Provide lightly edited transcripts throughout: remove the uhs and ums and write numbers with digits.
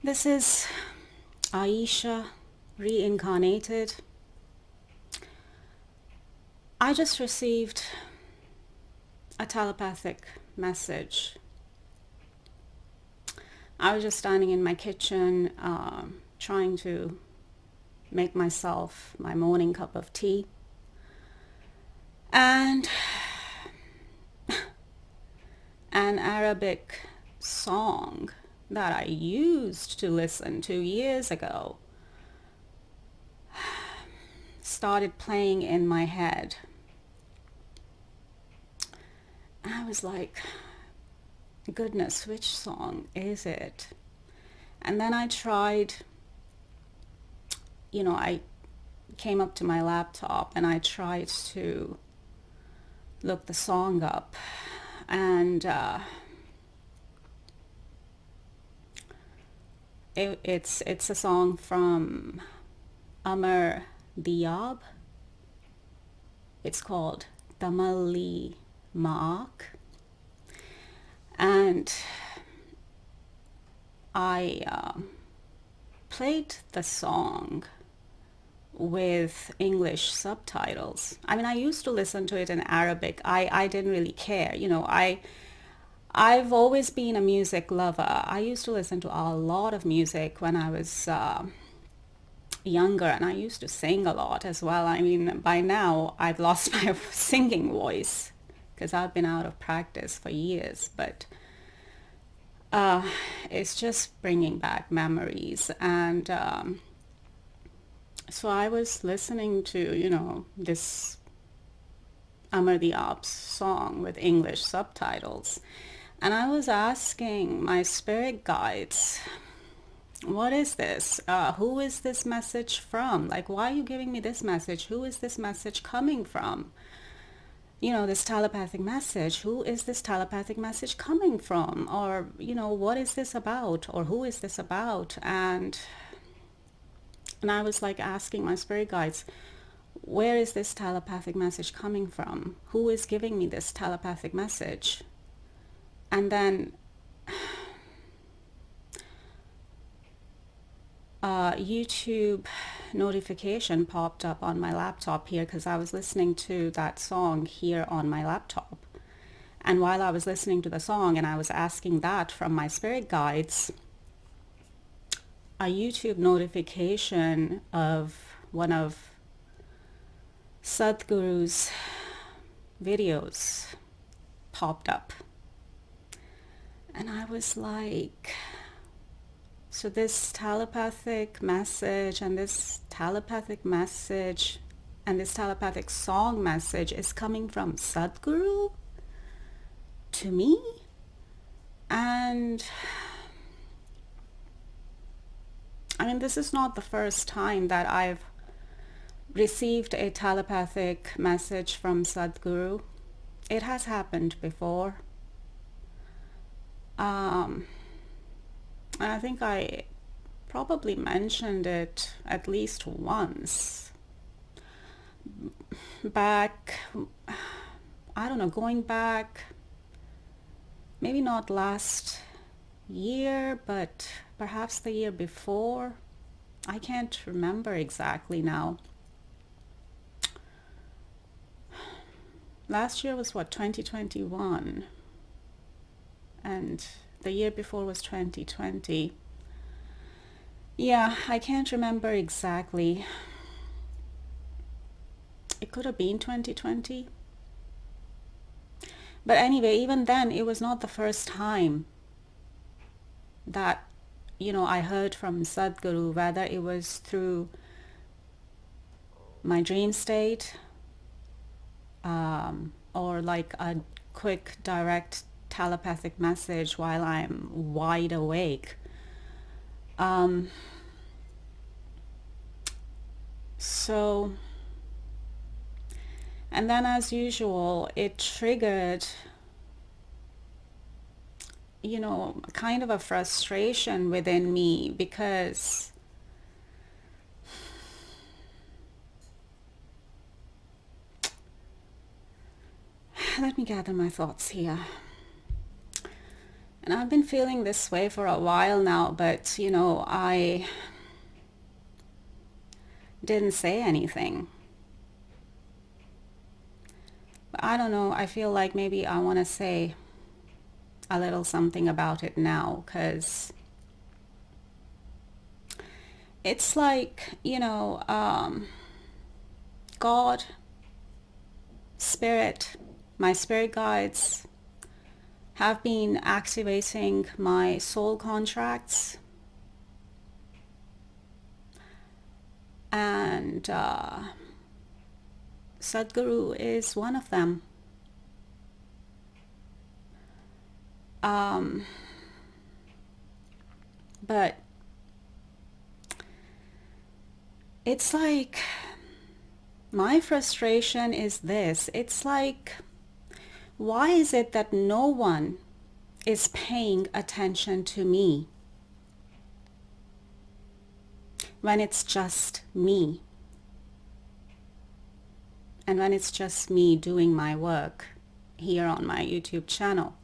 This is Aisha reincarnated. I just received a telepathic message. I was just standing in my kitchen trying to make myself my morning cup of tea. And an Arabic song that I used to listen to years ago started playing in my head. I was like, goodness, which song is it? And then I tried, I came up to my laptop and I tried to look the song up. And it's a song from Amar Diab. It's called Tamalli Maak. And I played the song with English subtitles. I mean, I used to listen to it in Arabic. I didn't really care. I've always been a music lover. I used to listen to a lot of music when I was younger, and I used to sing a lot as well. I mean, by now I've lost my singing voice because I've been out of practice for years, but it's just bringing back memories. And so I was listening to, this Amar Diab's song with English subtitles. And I was asking my spirit guides, what is this? Who is this message from? Like, why are you giving me this message? Who is this message coming from? This telepathic message. Who is this telepathic message coming from? Or, what is this about? Or who is this about? And I was like asking my spirit guides, where is this telepathic message coming from? Who is giving me this telepathic message? And then YouTube notification popped up on my laptop here because I was listening to that song here on my laptop. And while I was listening to the song and I was asking that from my spirit guides, a YouTube notification of one of Sadhguru's videos popped up. And I was like, so this telepathic message and this telepathic message and this telepathic song message is coming from Sadhguru to me? And I mean, this is not the first time that I've received a telepathic message from Sadhguru. It has happened before. And I think I probably mentioned it at least once. Back, I don't know, going back, maybe not last year, but perhaps the year before. I can't remember exactly now. Last year was what, 2021? And the year before was 2020. Yeah, I can't remember exactly. It could have been 2020. But anyway, even then, it was not the first time that, I heard from Sadhguru, whether it was through my dream state or like a quick, direct telepathic message while I'm wide awake. So, and then as usual, it triggered, kind of a frustration within me because let me gather my thoughts here. And I've been feeling this way for a while now, but I didn't say anything. But I don't know, I feel like maybe I want to say a little something about it now, because it's like, God, Spirit, my spirit guides have been activating my soul contracts, and Sadhguru is one of them. But it's like, my frustration is this. It's like, why is it that no one is paying attention to me when it's just me? And when it's just me doing my work here on my YouTube channel.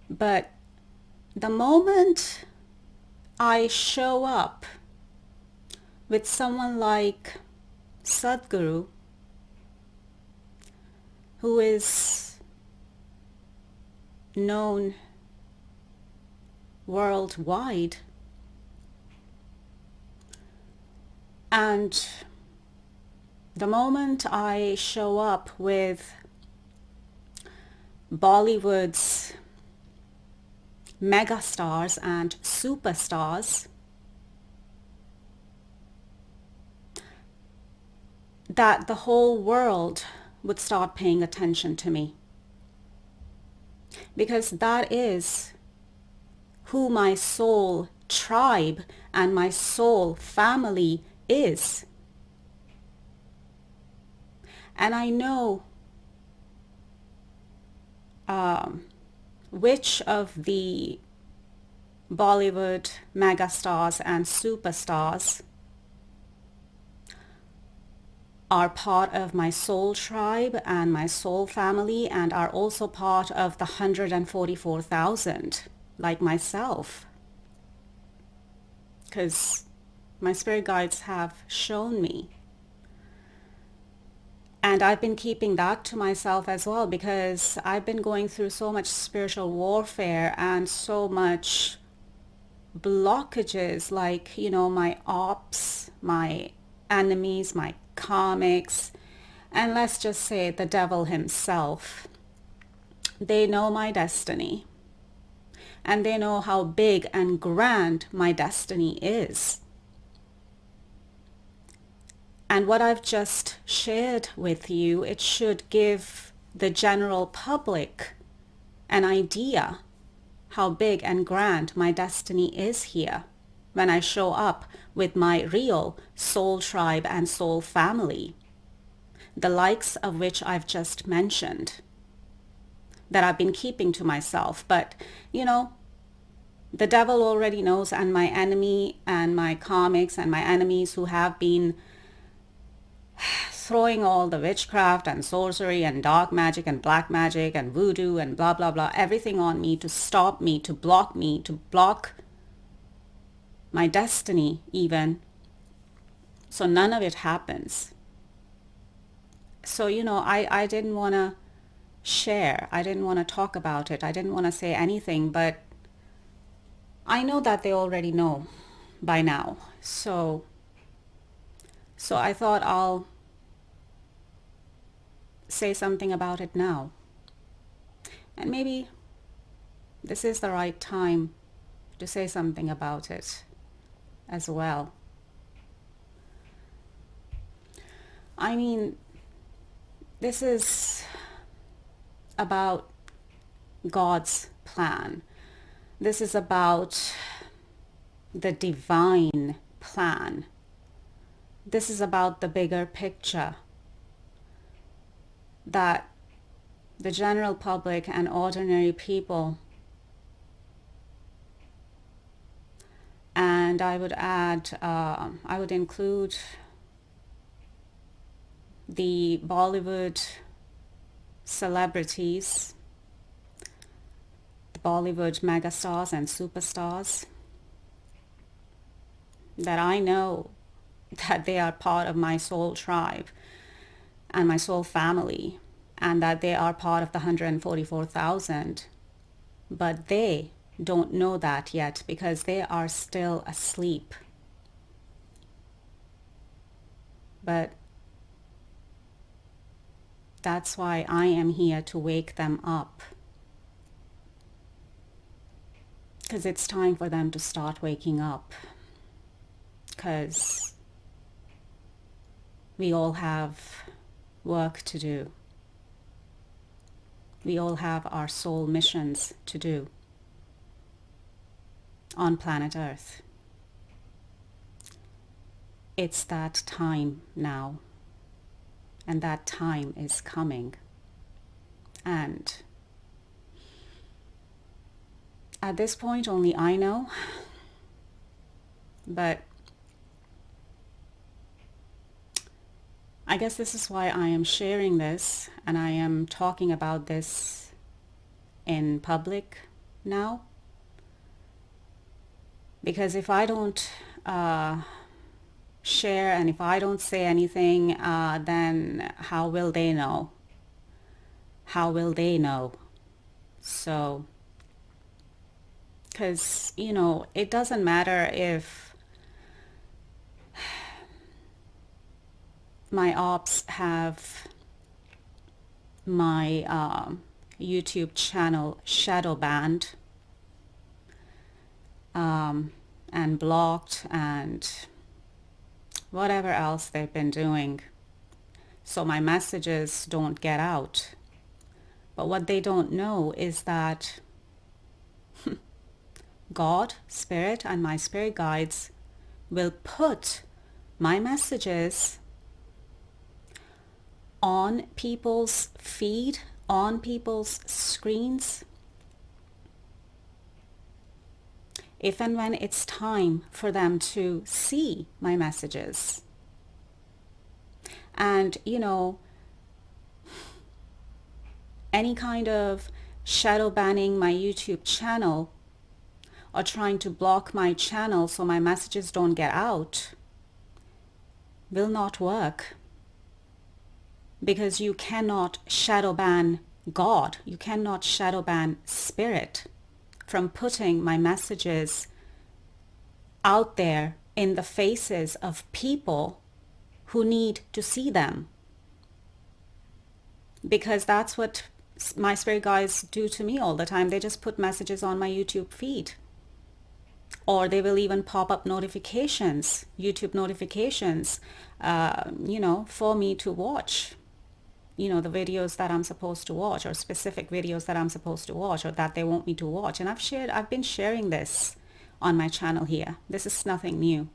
But the moment I show up with someone like Sadhguru, who is known worldwide, and the moment I show up with Bollywood's megastars and superstars, that the whole world would start paying attention to me. Because that is who my soul tribe and my soul family is. And I know which of the Bollywood megastars and superstars are part of my soul tribe and my soul family, and are also part of the 144,000 like myself. Because my spirit guides have shown me. And I've been keeping that to myself as well, because I've been going through so much spiritual warfare and so much blockages, like, my ops, my enemies, my karmics, and let's just say the devil himself. They know my destiny, and they know how big and grand my destiny is. And what I've just shared with you, it should give the general public an idea how big and grand my destiny is here when I show up with my real soul tribe and soul family, the likes of which I've just mentioned, that I've been keeping to myself. But, the devil already knows, and my enemy and my karmics and my enemies who have been throwing all the witchcraft and sorcery and dark magic and black magic and voodoo and blah, blah, blah, everything on me to stop me, to block my destiny even. So none of it happens. So, I didn't want to share. I didn't want to talk about it. I didn't want to say anything, but I know that they already know by now. So I thought I'll say something about it now. And maybe this is the right time to say something about it as well. I mean, this is about God's plan. This is about the divine plan. This is about the bigger picture that the general public and ordinary people, and I would add, I would include the Bollywood celebrities Bollywood megastars and superstars that I know that they are part of my soul tribe and my soul family, and that they are part of the 144,000, but they don't know that yet because they are still asleep. But that's why I am here to wake them up, because it's time for them to start waking up, because we all have work to do. We all have our soul missions to do on planet Earth. It's that time now, and that time is coming. And at this point, only I know, but I guess this is why I am sharing this and I am talking about this in public now. Because if I don't share and if I don't say anything, then how will they know? How will they know? So, because, you know, it doesn't matter if my ops have my YouTube channel shadow banned and blocked and whatever else they've been doing, so my messages don't get out. But what they don't know is that God, Spirit, and my spirit guides will put my messages on people's feed, on people's screens, if and when it's time for them to see my messages. And, you know, any kind of shadow banning my YouTube channel or trying to block my channel so my messages don't get out will not work. Because you cannot shadow ban God, you cannot shadow ban Spirit from putting my messages out there in the faces of people who need to see them. Because that's what my spirit guides do to me all the time. They just put messages on my YouTube feed. Or they will even pop up notifications, YouTube notifications, you know, for me to watch. You know, the videos that I'm supposed to watch, or specific videos that I'm supposed to watch, or that they want me to watch. And I've been sharing this on my channel here. This is nothing new.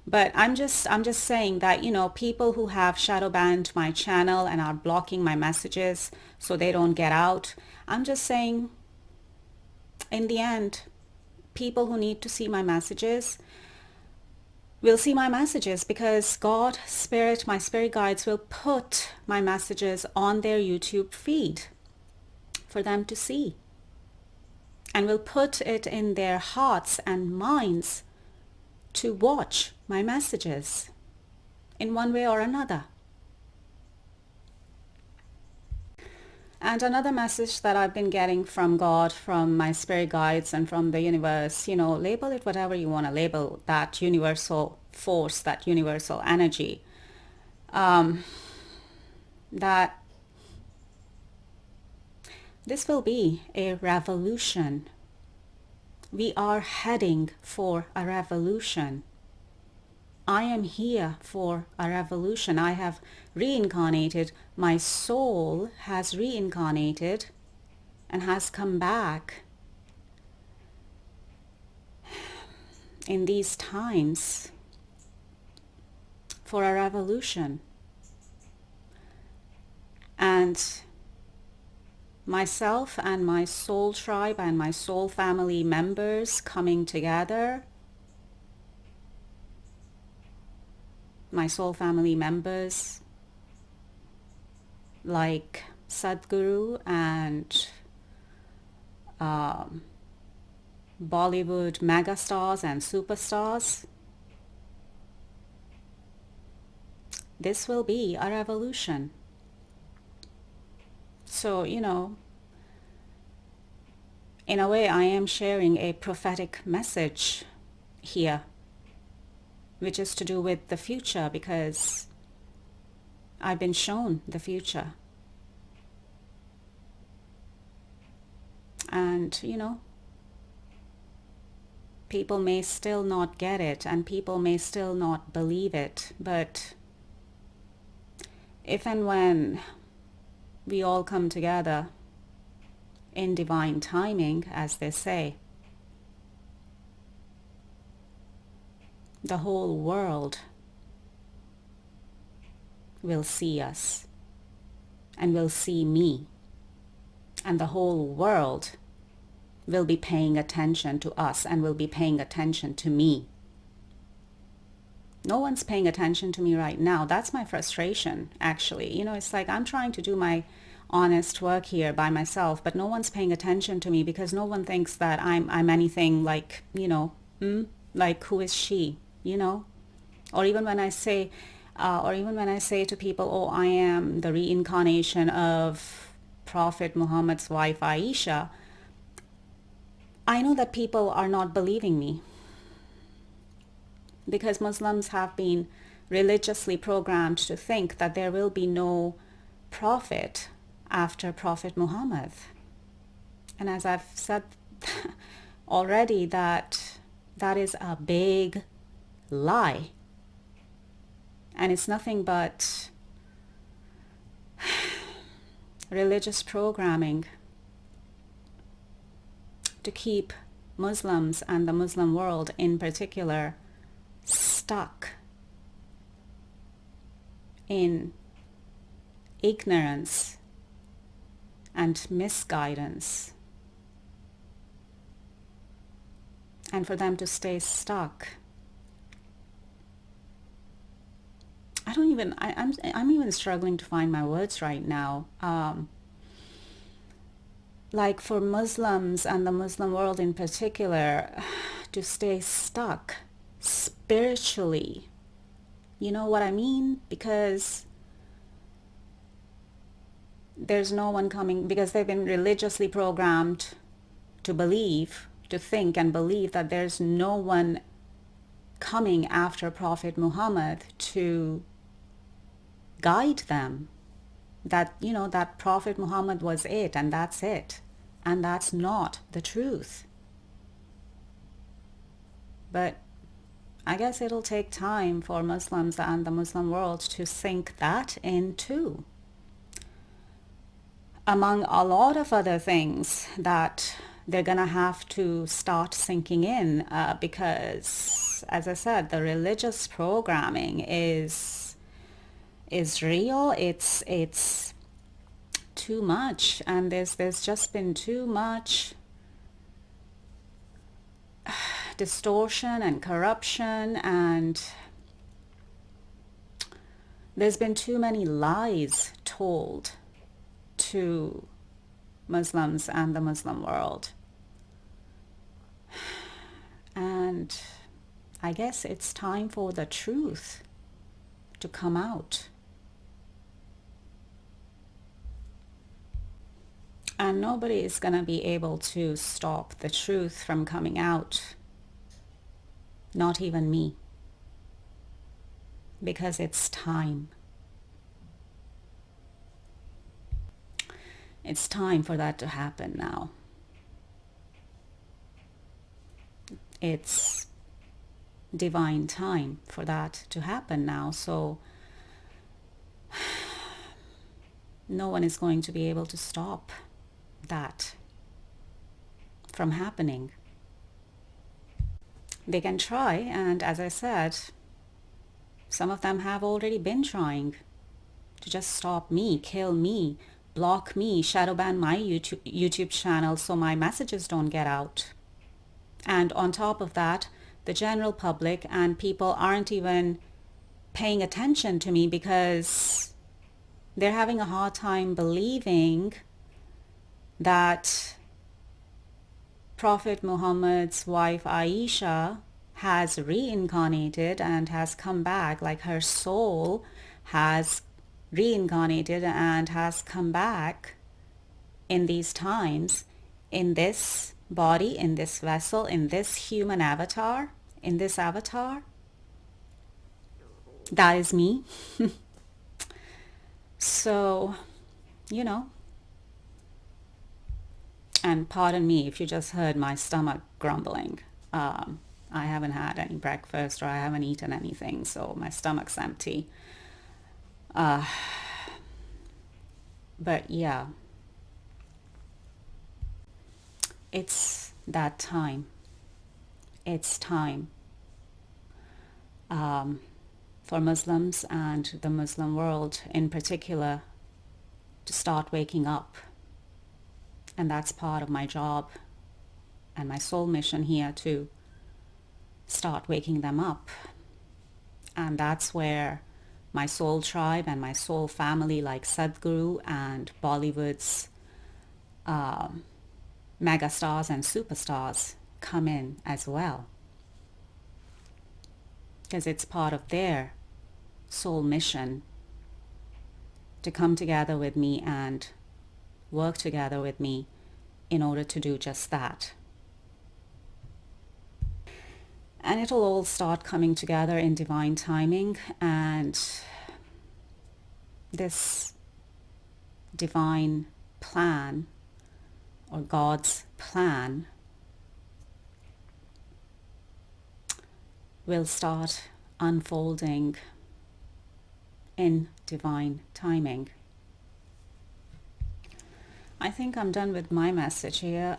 But I'm just saying that, you know, people who have shadow banned my channel and are blocking my messages so they don't get out, I'm just saying, in the end, people who need to see my messages will see my messages, because God, Spirit, my spirit guides will put my messages on their YouTube feed for them to see, and will put it in their hearts and minds to watch my messages in one way or another. And another message that I've been getting from God, from my spirit guides, and from the universe, you know, label it whatever you want to label that universal force, that universal energy, that this will be a revolution. We are heading for a revolution. I am here for a revolution. I have reincarnated. My soul has reincarnated and has come back in these times for a revolution. And myself and my soul tribe and my soul family members coming together, my soul family members like Sadhguru and Bollywood megastars and superstars. This will be a revolution. So, in a way, I am sharing a prophetic message here, which is to do with the future, because I've been shown the future. And, people may still not get it and people may still not believe it, but if and when we all come together in divine timing, as they say, the whole world will see us and will see me, and the whole world will be paying attention to us and will be paying attention to me. No one's paying attention to me right now. That's my frustration, actually. It's like I'm trying to do my honest work here by myself, but no one's paying attention to me because no one thinks that I'm anything like, like who is she, Or even when I say to people, oh, I am the reincarnation of Prophet Muhammad's wife Aisha, I know that people are not believing me because Muslims have been religiously programmed to think that there will be no prophet after Prophet Muhammad. And as I've said already, that is a big lie. And it's nothing but religious programming to keep Muslims and the Muslim world in particular stuck in ignorance and misguidance, and for them to stay stuck. I'm even struggling to find my words right now. Like for Muslims and the Muslim world in particular to stay stuck spiritually. You know what I mean? Because there's no one coming, because they've been religiously programmed to think and believe that there's no one coming after Prophet Muhammad to guide them. That, that Prophet Muhammad was it and that's it. And that's not the truth. But I guess it'll take time for Muslims and the Muslim world to sink that in too. Among a lot of other things that they're going to have to start sinking in because, as I said, the religious programming is real. It's too much, and there's just been too much distortion and corruption, and there's been too many lies told to Muslims and the Muslim world. And I guess it's time for the truth to come out. And nobody is going to be able to stop the truth from coming out. Not even me. Because it's time. It's time for that to happen now. It's divine time for that to happen now. So no one is going to be able to stop that from happening. They can try, and as I said, some of them have already been trying to just stop me, kill me, block me, shadow ban my YouTube channel so my messages don't get out. And on top of that, the general public and people aren't even paying attention to me because they're having a hard time believing that Prophet Muhammad's wife Aisha has reincarnated and has come back, like her soul has reincarnated and has come back in these times, in this body, in this vessel, in this human avatar, in this avatar. That is me. So, you know, and pardon me if you just heard my stomach grumbling. I haven't had any breakfast or I haven't eaten anything, so my stomach's empty. But yeah, it's that time. It's time for Muslims and the Muslim world in particular to start waking up. And that's part of my job and my soul mission here, to start waking them up. And that's where my soul tribe and my soul family like Sadhguru and Bollywood's megastars and superstars come in as well. Because it's part of their soul mission to come together with me and work together with me in order to do just that. And it'll all start coming together in divine timing, and this divine plan, or God's plan, will start unfolding in divine timing. I think I'm done with my message here.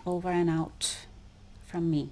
Over and out from me.